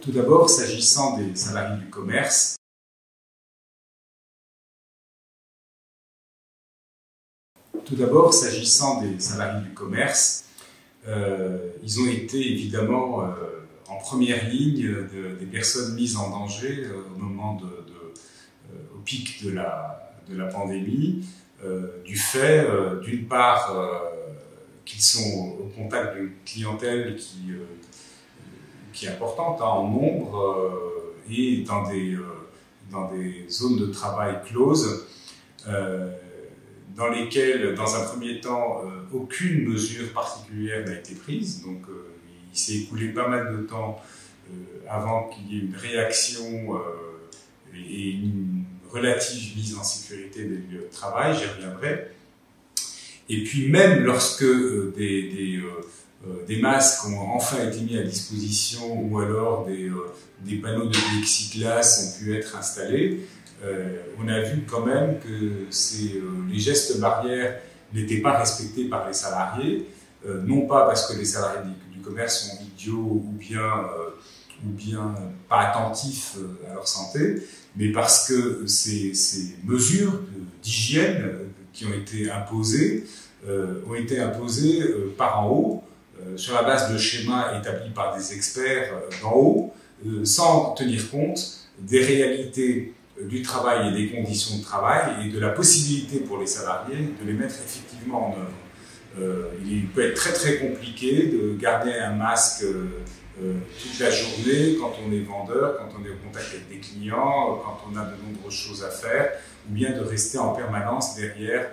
Tout d'abord, s'agissant des salariés du commerce, ils ont été évidemment en première ligne des personnes mises en danger au moment au pic de la pandémie, du fait, d'une part, qu'ils sont au contact d'une clientèle qui est importante en nombre et dans des zones de travail closes, dans lesquelles, dans un premier temps, aucune mesure particulière n'a été prise. Donc, il s'est écoulé pas mal de temps avant qu'il y ait une réaction et une relative mise en sécurité des lieux de travail, j'y reviendrai. Et puis même lorsque des masques ont enfin été mis à disposition ou alors des panneaux de plexiglas ont pu être installés, on a vu quand même que les gestes barrières n'étaient pas respectés par les salariés, non pas parce que les salariés du commerce sont idiots ou bien pas attentifs à leur santé, mais parce que ces mesures d'hygiène qui ont été imposées par en haut, sur la base de schémas établis par des experts d'en haut, sans tenir compte des réalités du travail et des conditions de travail et de la possibilité pour les salariés de les mettre effectivement en œuvre. Il peut être très très compliqué de garder un masque toute la journée quand on est vendeur, quand on est au contact avec des clients, quand on a de nombreuses choses à faire, ou bien de rester en permanence derrière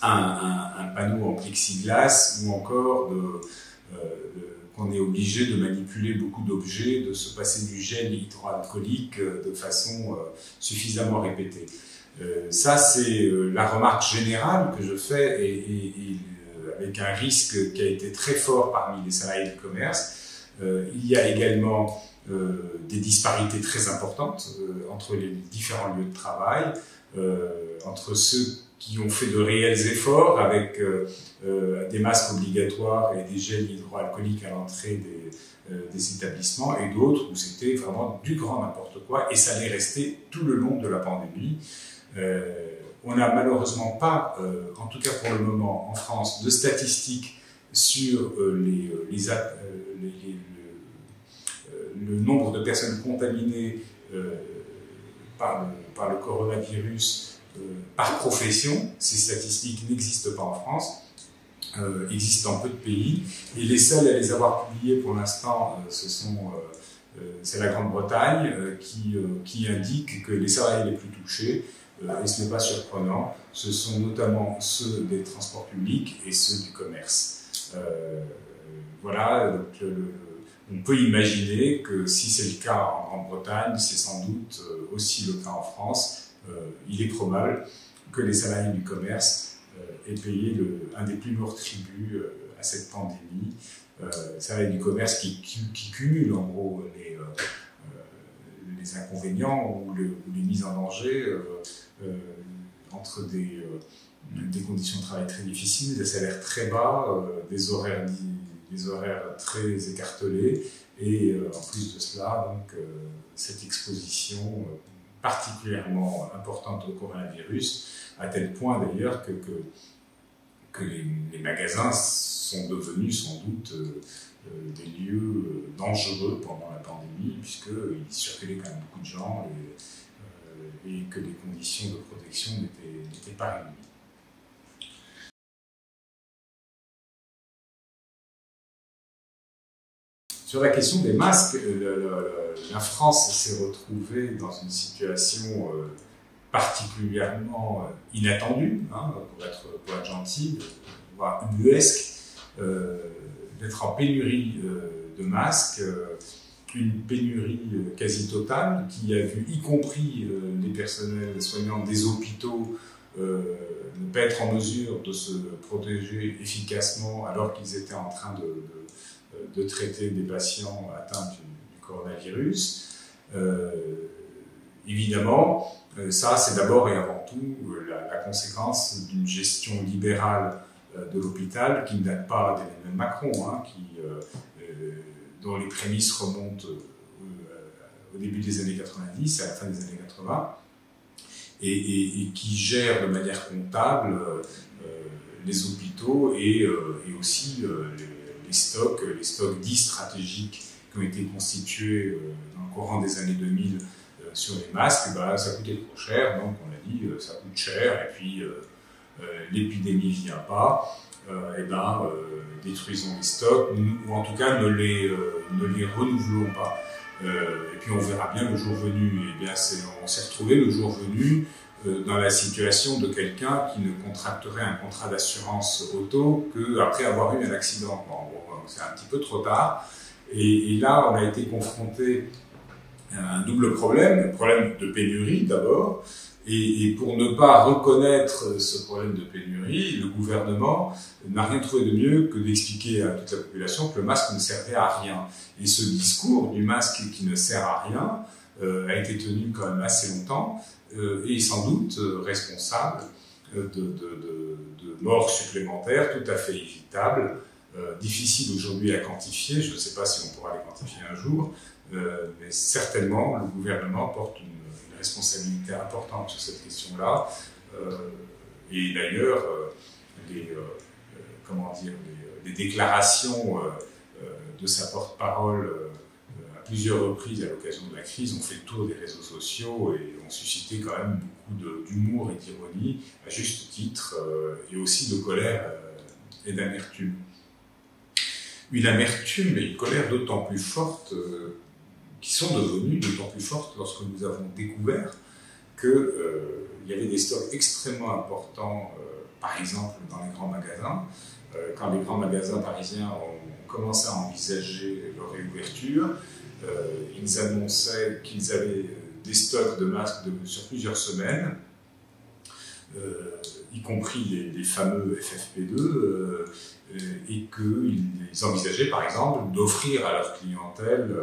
un panneau en plexiglas, ou encore qu'on est obligé de manipuler beaucoup d'objets, de se passer du gel hydroalcoolique de façon suffisamment répétée. Ça, c'est la remarque générale que je fais, et avec un risque qui a été très fort parmi les salariés du commerce. Il y a également des disparités très importantes entre les différents lieux de travail, entre ceux qui ont fait de réels efforts avec des masques obligatoires et des gels hydroalcooliques à l'entrée des établissements, et d'autres où c'était vraiment du grand n'importe quoi, et ça allait rester tout le long de la pandémie. On n'a malheureusement pas, en tout cas pour le moment en France, de statistiques sur le nombre de personnes contaminées par le coronavirus par profession. Ces statistiques n'existent pas en France, existent dans peu de pays, et les seuls à les avoir publiées pour l'instant, c'est la Grande-Bretagne qui indique que les salariés les plus touchés, et ce n'est pas surprenant, ce sont notamment ceux des transports publics et ceux du commerce. Voilà, donc on peut imaginer que si c'est le cas en Grande-Bretagne, c'est sans doute aussi le cas en France. Il est probable que les salariés du commerce aient payé un des plus lourds tributs à cette pandémie. Salariés du commerce qui cumulent en gros les inconvénients ou les mises en danger entre des conditions de travail très difficiles, des salaires très bas, des horaires très écartelés, et en plus de cela, donc, cette exposition particulièrement importante au coronavirus, à tel point d'ailleurs que les magasins sont devenus sans doute des lieux dangereux pendant la pandémie, puisqu'il circulait quand même beaucoup de gens et que les conditions de protection n'étaient pas réunies. Sur la question des masques, la France s'est retrouvée dans une situation particulièrement inattendue, hein, pour être gentil, voire ubuesque, d'être en pénurie de masques, une pénurie quasi totale qui a vu, y compris les personnels soignants des hôpitaux, ne pas être en mesure de se protéger efficacement alors qu'ils étaient en train de traiter des patients atteints du coronavirus. Évidemment, ça c'est d'abord et avant tout la conséquence d'une gestion libérale de l'hôpital qui ne date pas d'Emmanuel Macron, hein, dont les prémices remontent au début des années 90, à la fin des années 80, et qui gère de manière comptable les hôpitaux et aussi les stocks dits stratégiques qui ont été constitués dans le courant des années 2000 sur les masques. Ben, ça coûtait trop cher, donc on a dit ça coûte cher, et puis l'épidémie ne vient pas, détruisons les stocks, ou en tout cas ne les renouvelons pas. Et puis on verra bien le jour venu. Et bien on s'est retrouvé le jour venu dans la situation de quelqu'un qui ne contracterait un contrat d'assurance auto qu'après avoir eu un accident. Bon, c'est un petit peu trop tard. Et là, on a été confronté à un double problème de pénurie d'abord. Et pour ne pas reconnaître ce problème de pénurie, le gouvernement n'a rien trouvé de mieux que d'expliquer à toute la population que le masque ne servait à rien. Et ce discours du masque qui ne sert à rien a été tenu quand même assez longtemps et est sans doute responsable de morts supplémentaires tout à fait évitables, difficiles aujourd'hui à quantifier. Je ne sais pas si on pourra les quantifier un jour, mais certainement le gouvernement porte une responsabilité importante sur cette question-là. Et d'ailleurs, les déclarations de sa porte-parole à plusieurs reprises à l'occasion de la crise ont fait le tour des réseaux sociaux et ont suscité quand même beaucoup d'humour et d'ironie, à juste titre, et aussi de colère et d'amertume. Une amertume et une colère d'autant plus fortes qui sont devenues d'autant plus fortes lorsque nous avons découvert qu'il y avait des stocks extrêmement importants, par exemple dans les grands magasins. Quand les grands magasins parisiens ont commencé à envisager leur réouverture, ils annonçaient qu'ils avaient des stocks de masques sur plusieurs semaines, y compris les fameux FFP2, et qu'ils envisageaient par exemple d'offrir à leur clientèle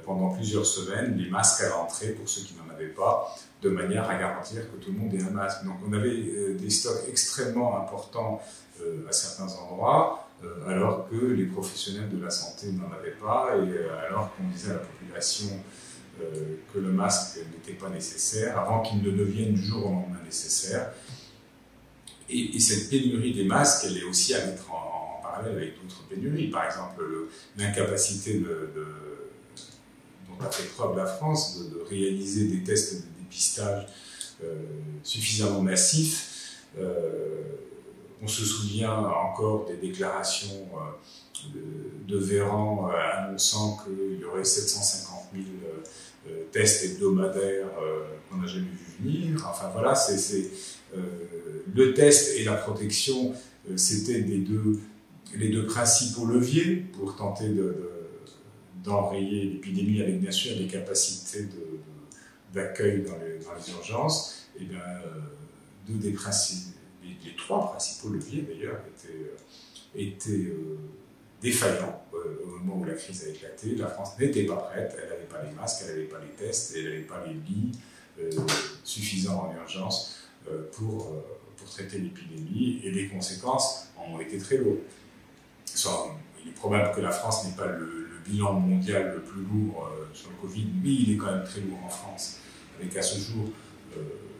pendant plusieurs semaines les masques à l'entrée pour ceux qui n'en avaient pas, de manière à garantir que tout le monde ait un masque. Donc on avait des stocks extrêmement importants à certains endroits, alors que les professionnels de la santé n'en avaient pas, et alors qu'on disait à la population que le masque n'était pas nécessaire, avant qu'il ne devienne du jour au lendemain nécessaire. Et cette pénurie des masques, elle est aussi à mettre en parallèle avec d'autres pénuries. Par exemple, l'incapacité dont a fait preuve la France de réaliser des tests de dépistage suffisamment massifs. On se souvient encore des déclarations de Véran annonçant qu'il y aurait 750 000 tests hebdomadaires qu'on n'a jamais vu venir. Enfin voilà, le test et la protection, c'était les deux principaux leviers pour tenter d'enrayer l'épidémie, avec bien sûr des capacités d'accueil dans les urgences. Et bien, les trois principaux leviers d'ailleurs étaient défaillants au moment où la crise a éclaté. La France n'était pas prête, elle n'avait pas les masques, elle n'avait pas les tests, elle n'avait pas les lits suffisants en urgence pour traiter l'épidémie, et les conséquences ont été très lourdes. Il est probable que la France n'ait pas le bilan mondial le plus lourd sur le Covid, mais il est quand même très lourd en France, avec à ce jour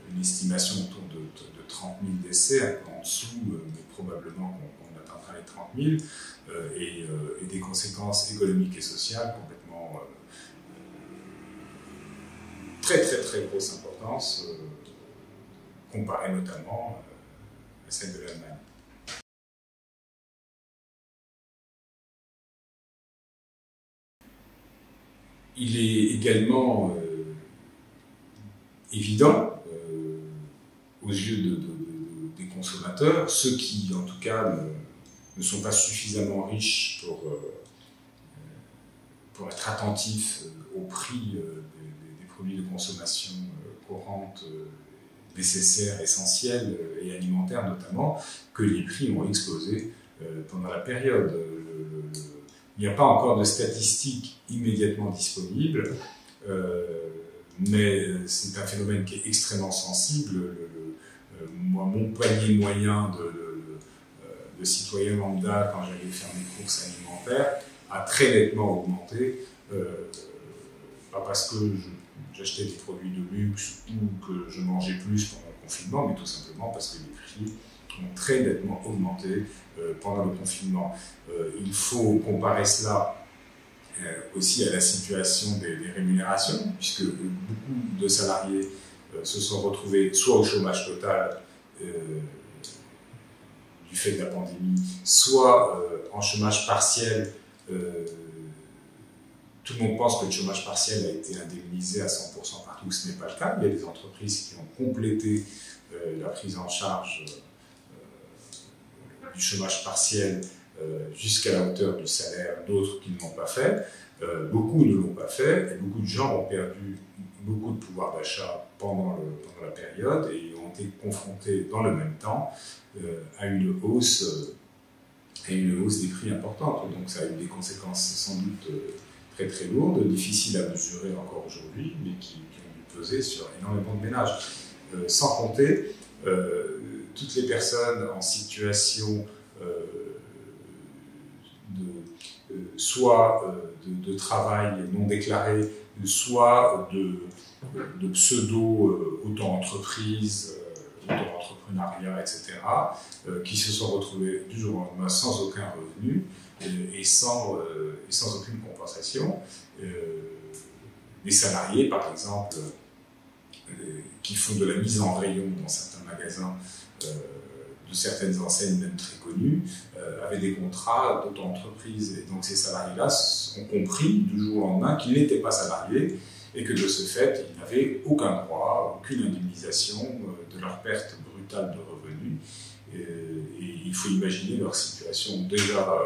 une estimation autour de 30 000 décès, un peu en dessous, mais probablement qu'on atteindra les 30 000, et des conséquences économiques et sociales complètement très très très grosse importance, comparée notamment à celle de l'Allemagne. Il est également évident aux yeux des consommateurs, ceux qui en tout cas ne sont pas suffisamment riches pour être attentifs au prix des produits de consommation courante nécessaires, essentiels et alimentaires notamment, que les prix ont explosé pendant la période. Il n'y a pas encore de statistiques immédiatement disponibles, mais c'est un phénomène qui est extrêmement sensible. Mon panier moyen de citoyen lambda, quand j'allais faire mes courses alimentaires, a très nettement augmenté parce que j'achetais des produits de luxe ou que je mangeais plus pendant le confinement, mais tout simplement parce que les prix ont très nettement augmenté pendant le confinement. Il faut comparer cela aussi à la situation des rémunérations, puisque beaucoup de salariés se sont retrouvés soit au chômage total du fait de la pandémie, soit en chômage partiel. Tout le monde pense que le chômage partiel a été indemnisé à 100% partout, ce n'est pas le cas. Il y a des entreprises qui ont complété la prise en charge du chômage partiel jusqu'à la hauteur du salaire, d'autres qui ne l'ont pas fait. Beaucoup ne l'ont pas fait, et beaucoup de gens ont perdu beaucoup de pouvoir d'achat pendant la période et ont été confrontés dans le même temps à une hausse des prix importante. Donc ça a eu des conséquences sans doute très très lourdes, difficiles à mesurer encore aujourd'hui, mais qui ont dû peser sur énormément de ménages. Sans compter toutes les personnes en situation soit de travail non déclaré, soit de pseudo-auto-entreprise, auto-entrepreneuriat, etc., qui se sont retrouvés du jour au lendemain sans aucun revenu et sans aucune compensation. Les salariés, par exemple, qui font de la mise en rayon dans certains magasins, de certaines enseignes même très connues, avaient des contrats d'auto-entreprise. Et donc ces salariés-là ont compris du jour au lendemain qu'ils n'étaient pas salariés et que de ce fait, ils n'avaient aucun droit, aucune indemnisation de leur perte brutale de revenus. Et il faut imaginer leur situation déjà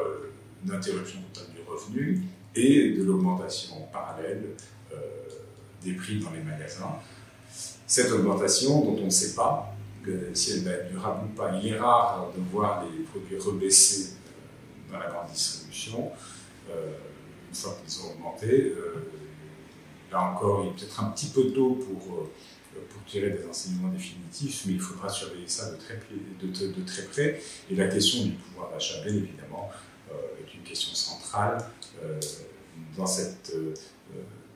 d'interruption totale du revenu et de l'augmentation parallèle des prix dans les magasins. Cette augmentation dont on ne sait pas si elle va être durable ou pas. Il est rare de voir les produits rebaisser dans la grande distribution une fois qu'ils ont augmenté. Là encore, il est peut-être un petit peu tôt pour tirer des enseignements définitifs, mais il faudra surveiller ça de très près. Et la question du pouvoir d'achat, bien évidemment, est une question centrale dans cette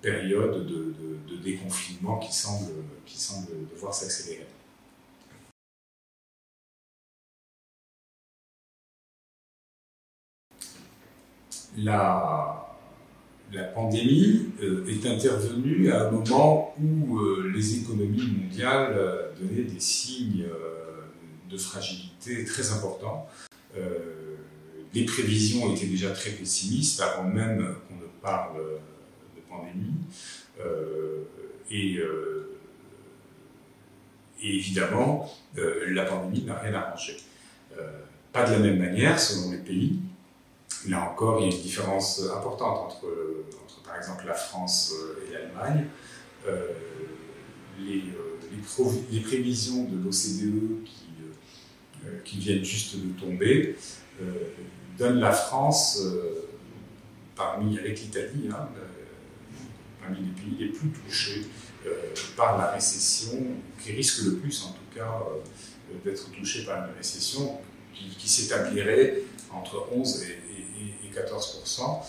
période de déconfinement qui semble devoir s'accélérer. La pandémie est intervenue à un moment où les économies mondiales donnaient des signes de fragilité très importants. Les prévisions étaient déjà très pessimistes avant même qu'on ne parle de pandémie. Et évidemment, la pandémie n'a rien arrangé. Pas de la même manière selon les pays. Là encore, il y a une différence importante entre par exemple, la France et l'Allemagne. Les prévisions de l'OCDE qui viennent juste de tomber donnent la France, avec l'Italie, parmi les pays les plus touchés par la récession, qui risque le plus en tout cas d'être touchés par une récession qui s'établirait entre 11 et 14%.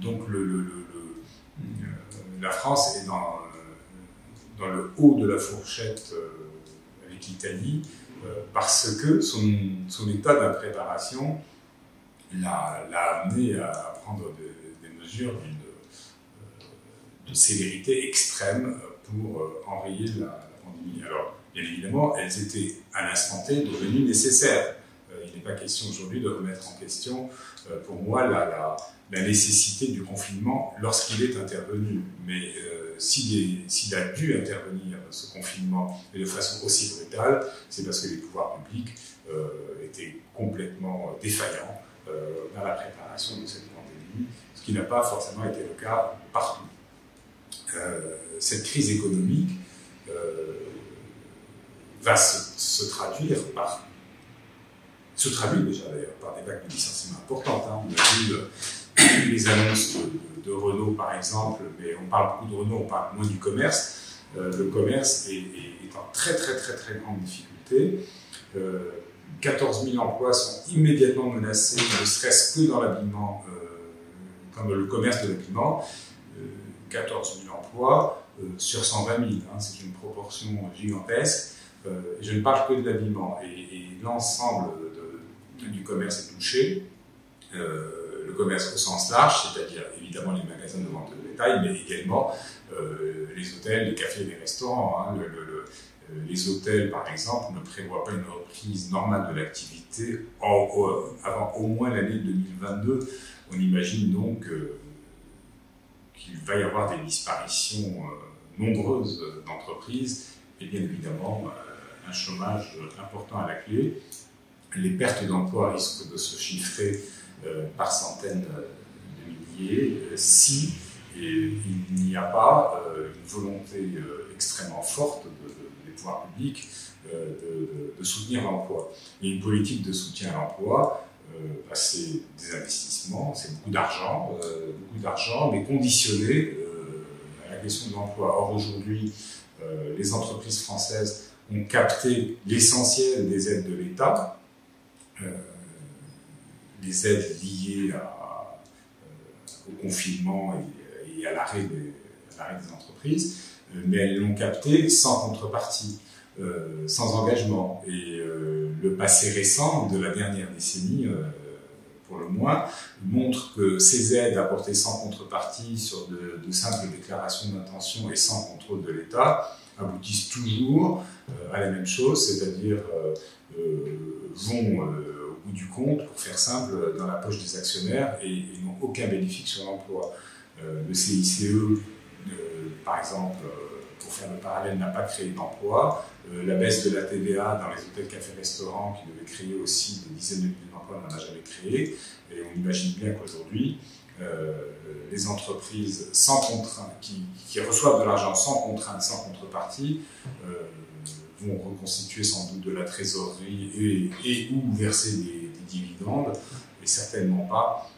Donc la France est dans le haut de la fourchette avec l'Italie parce que son état d'impréparation l'a amené à prendre des mesures de sévérité extrême pour enrayer la pandémie. Alors, bien évidemment, elles étaient à l'instant T devenues nécessaires. Il n'est pas question aujourd'hui de remettre en question, pour moi, la nécessité du confinement lorsqu'il est intervenu. Mais s'il a dû intervenir ce confinement et de façon aussi brutale, c'est parce que les pouvoirs publics étaient complètement défaillants dans la préparation de cette pandémie, ce qui n'a pas forcément été le cas partout. Cette crise économique va se traduire se traduit déjà d'ailleurs par des vagues de licenciements importantes. On a vu les annonces de Renault par exemple, mais on parle beaucoup de Renault, on parle moins du commerce. Le commerce est en très grande difficulté. 14 000 emplois sont immédiatement menacés, ne serait-ce que dans l'habillement, comme le commerce de l'habillement. 14 000 emplois sur 120 000. Hein, c'est une proportion gigantesque. Je ne parle que de l'habillement. Et l'ensemble du commerce est touché. Le commerce au sens large, c'est-à-dire évidemment les magasins de vente de détail, mais également les hôtels, les cafés, les restaurants. Hein. Les hôtels, par exemple, ne prévoient pas une reprise normale de l'activité avant au moins l'année 2022. On imagine donc qu'il va y avoir des disparitions nombreuses d'entreprises et bien évidemment un chômage important à la clé. Les pertes d'emplois risquent de se chiffrer par centaines de milliers si il n'y a pas une volonté extrêmement forte des pouvoirs publics de soutenir l'emploi. Et une politique de soutien à l'emploi, c'est des investissements, c'est beaucoup d'argent, mais conditionné à la question de l'emploi. Or aujourd'hui, les entreprises françaises ont capté l'essentiel des aides de l'État, les aides liées au confinement et à l'arrêt des entreprises, mais elles l'ont capté sans contrepartie, sans engagement. Et le passé récent de la dernière décennie, pour le moins, montre que ces aides apportées sans contrepartie sur de simples déclarations d'intention et sans contrôle de l'État aboutissent toujours à la même chose, c'est-à-dire vont au bout du compte, pour faire simple, dans la poche des actionnaires et n'ont aucun bénéfice sur l'emploi. Le CICE, par exemple, pour faire le parallèle, n'a pas créé d'emploi. La baisse de la TVA dans les hôtels, cafés, restaurants, qui devait créer aussi des dizaines de milliers d'emplois, n'en a jamais créé. Et on imagine bien qu'aujourd'hui, les entreprises sans contrainte, qui reçoivent de l'argent sans contrainte, sans contrepartie, vont reconstituer sans doute de la trésorerie et ou verser des dividendes, et certainement pas,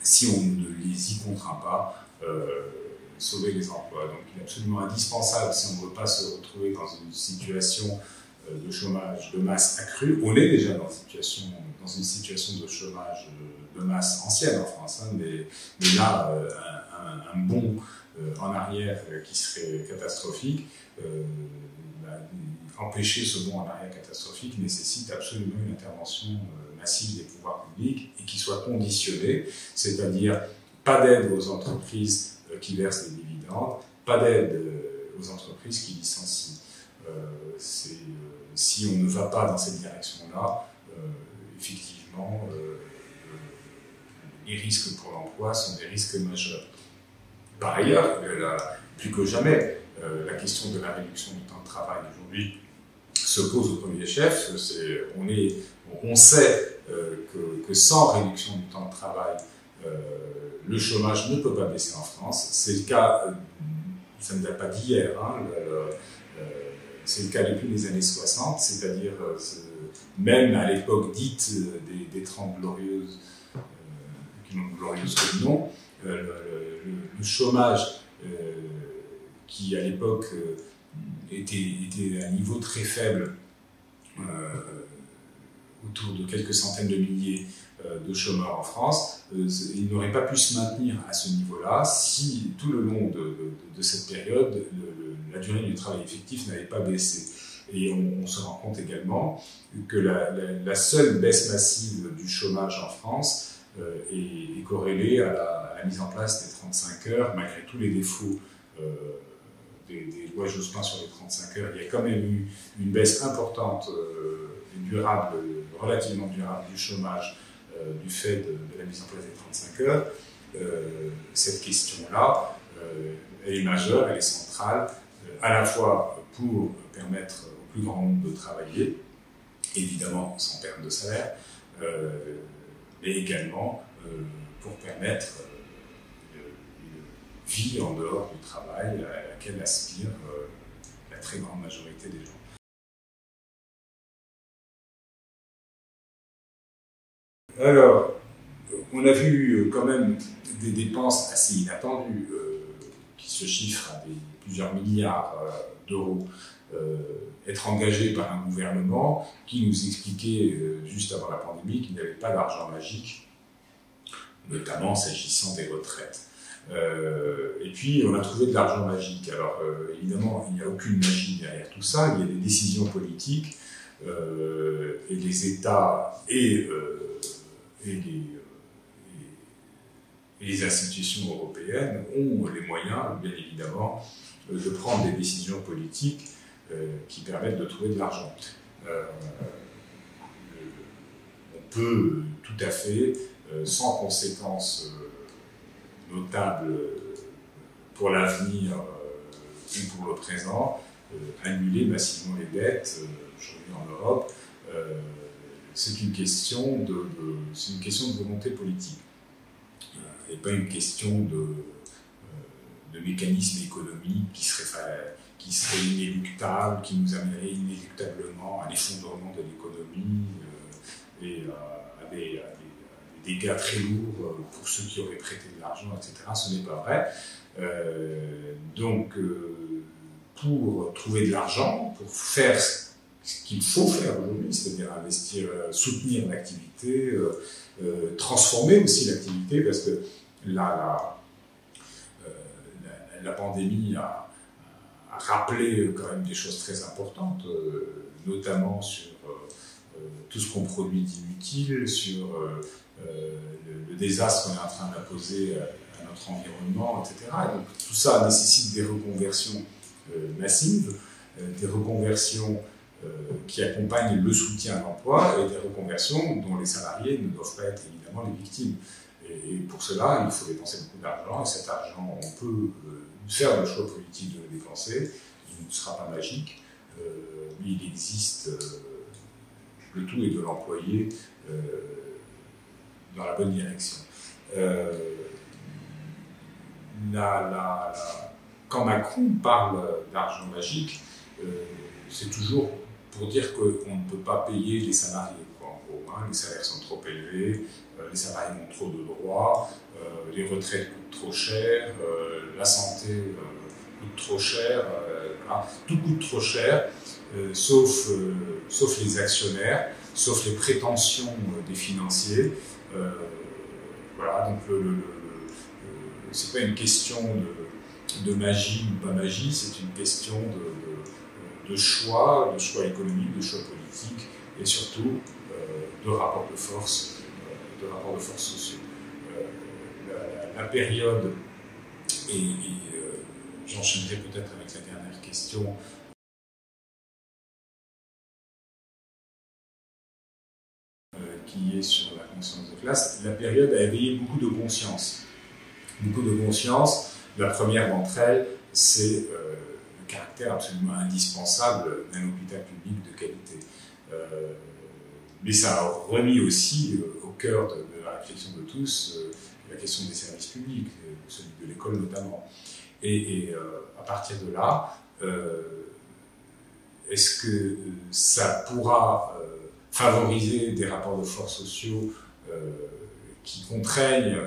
si on ne les y contraint pas, sauver les emplois. Donc il est absolument indispensable, si on ne veut pas se retrouver dans une situation de chômage de masse accrue. On est déjà dans une situation de chômage de masse ancienne en France, hein, mais là, un bond en arrière qui serait catastrophique. Empêcher ce bond en arrière catastrophique nécessite absolument une intervention massive des pouvoirs publics et qui soit conditionnée, c'est-à-dire pas d'aide aux entreprises qui versent des dividendes, pas d'aide aux entreprises qui licencient. Si on ne va pas dans cette direction-là, effectivement, les risques pour l'emploi sont des risques majeurs. Par ailleurs, plus que jamais, la question de la réduction du temps de travail aujourd'hui se pose au premier chef. On sait que sans réduction du temps de travail, le chômage ne peut pas baisser en France. C'est le cas, ça ne date pas d'hier, hein, c'est le cas depuis les années 60, c'est-à-dire même à l'époque dite des 30 glorieuses, qui n'ont glorieuse que le nom, le chômage qui à l'époque était à un niveau très faible, autour de quelques centaines de milliers de chômeurs en France, il n'aurait pas pu se maintenir à ce niveau-là si tout le long de cette période, la durée du travail effectif n'avait pas baissé. Et on se rend compte également que la seule baisse massive du chômage en France est corrélée à la mise en place des 35 heures, malgré tous les défauts des lois Jospin sur les 35 heures. Il y a quand même eu une baisse importante et durable, relativement durable du chômage du fait de la mise en place des 35 heures. Cette question-là, elle est majeure, elle est centrale, à la fois pour permettre au plus grand nombre de travailler, évidemment sans perte de salaire, mais également pour permettre une vie en dehors du travail à laquelle aspire la très grande majorité des gens. Alors, on a vu quand même des dépenses assez inattendues qui se chiffrent à plusieurs milliards d'euros être engagées par un gouvernement qui nous expliquait juste avant la pandémie qu'il n'y avait pas d'argent magique, notamment s'agissant des retraites. Et puis, on a trouvé de l'argent magique. Alors, évidemment, il n'y a aucune magie derrière tout ça. Il y a des décisions politiques et les États et les institutions européennes ont les moyens, bien évidemment, de prendre des décisions politiques qui permettent de trouver de l'argent. On peut tout à fait, sans conséquences notables pour l'avenir ou pour le présent, annuler massivement les dettes, aujourd'hui en Europe. C'est une question de volonté politique et pas une question de mécanisme économique qui serait inéluctable, qui nous amènerait inéluctablement à l'effondrement de l'économie et à des dégâts très lourds pour ceux qui auraient prêté de l'argent, etc. Ce n'est pas vrai. Donc, pour trouver de l'argent, pour faire ce qu'il faut faire aujourd'hui, c'est-à-dire investir, soutenir l'activité, transformer aussi l'activité, parce que la pandémie a rappelé quand même des choses très importantes, notamment sur tout ce qu'on produit d'inutile, sur le désastre qu'on est en train d'imposer à notre environnement, etc. Et donc tout ça nécessite des reconversions massives, des reconversions qui accompagnent le soutien à l'emploi et des reconversions dont les salariés ne doivent pas être évidemment les victimes. Et pour cela, il faut dépenser beaucoup d'argent, et cet argent, on peut faire le choix politique de le dépenser. Il ne sera pas magique, mais il existe. Le tout est de l'employer dans la bonne direction. Quand Macron parle d'argent magique, c'est toujours pour dire qu'on ne peut pas payer les salariés. En gros, hein, les salaires sont trop élevés, les salariés ont trop de droits, les retraites coûtent trop cher, la santé coûte trop cher, tout coûte trop cher, sauf les actionnaire, sauf les prétentions des financiers. Voilà, donc c'est pas une question de magie ou pas magie, c'est une question de choix économiques, de choix politiques, et surtout de rapports de force sociaux. La période, et j'enchaînerai peut-être avec la dernière question, qui est sur la conscience de classe, la période a éveillé beaucoup de conscience. Beaucoup de conscience. La première d'entre elles, c'est le caractère absolument indispensable d'un hôpital public de qualité. Mais ça a remis aussi au cœur de la réflexion de tous la question des services publics, celui de l'école notamment. Et à partir de là, est-ce que ça pourra favoriser des rapports de force sociaux qui contraignent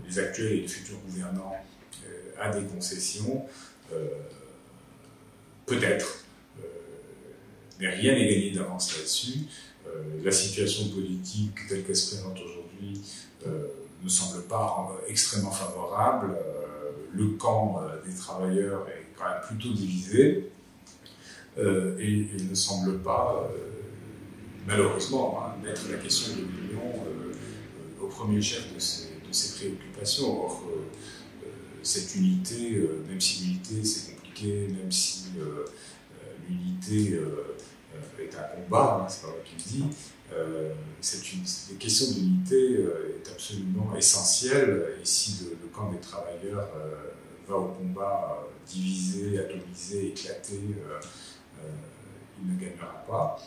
les actuels et les futurs gouvernants à des concessions? Peut-être. Mais rien n'est gagné d'avance là-dessus. La situation politique telle qu'elle se présente aujourd'hui ne semble pas extrêmement favorable. Le camp des travailleurs est quand même plutôt divisé et ne semble pas, malheureusement, mettre la question de l'Union au premier chef de ses préoccupations. Or, cette unité, même si l'unité c'est compliqué, même si l'unité est un combat, hein, c'est pas moi qui le dis, cette question d'unité est absolument essentielle, et si le camp des travailleurs va au combat divisé, atomisé, éclaté, il ne gagnera pas.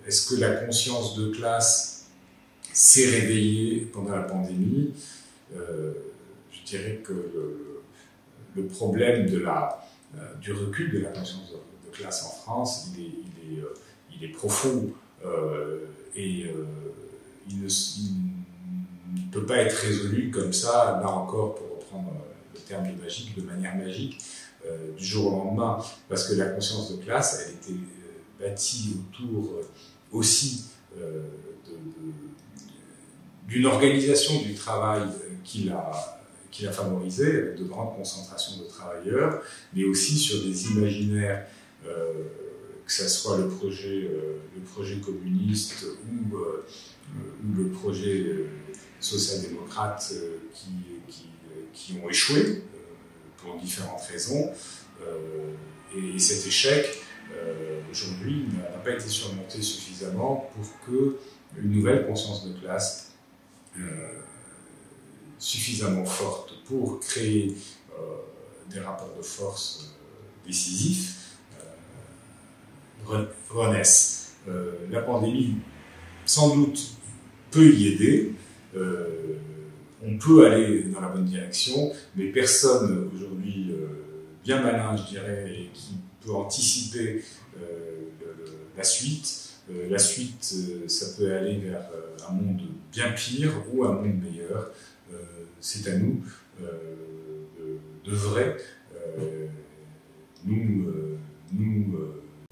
Est-ce que la conscience de classe s'est réveillée pendant la pandémie? Je dirais que le problème du recul de la conscience de classe en France, il est profond et il ne peut pas être résolu comme ça, là encore, pour reprendre le terme de magique, de manière magique, du jour au lendemain, parce que la conscience de classe, elle était bâtie autour aussi d'une organisation du travail qui qu'il a favorisé, avec de grandes concentrations de travailleurs, mais aussi sur des imaginaires, que ce soit le projet communiste ou le projet social-démocrate qui ont échoué pour différentes raisons. Et cet échec, aujourd'hui, n'a pas été surmonté suffisamment pour qu'une nouvelle conscience de classe suffisamment forte pour créer des rapports de force décisifs renaissent. La pandémie, sans doute, peut y aider. On peut aller dans la bonne direction, mais personne aujourd'hui bien malin, je dirais, et qui peut anticiper la suite. La suite, ça peut aller vers un monde bien pire ou un monde meilleur. C'est à nous d'œuvrer, nous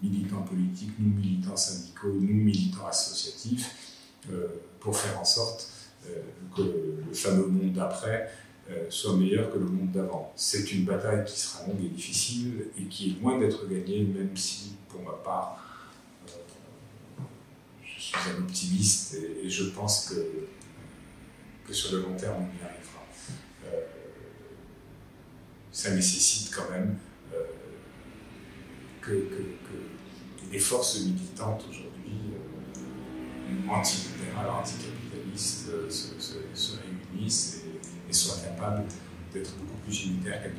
militants politiques, nous militants syndicaux, nous militants associatifs, pour faire en sorte que le fameux monde d'après soit meilleur que le monde d'avant. C'est une bataille qui sera longue et difficile et qui est loin d'être gagnée, même si, pour ma part, je suis un optimiste et je pense que sur le long terme, on y arrivera. Ça nécessite quand même que les forces militantes aujourd'hui, antilibérales, anticapitalistes, se réunissent et soient capables d'être beaucoup plus unitaires qu'elles ne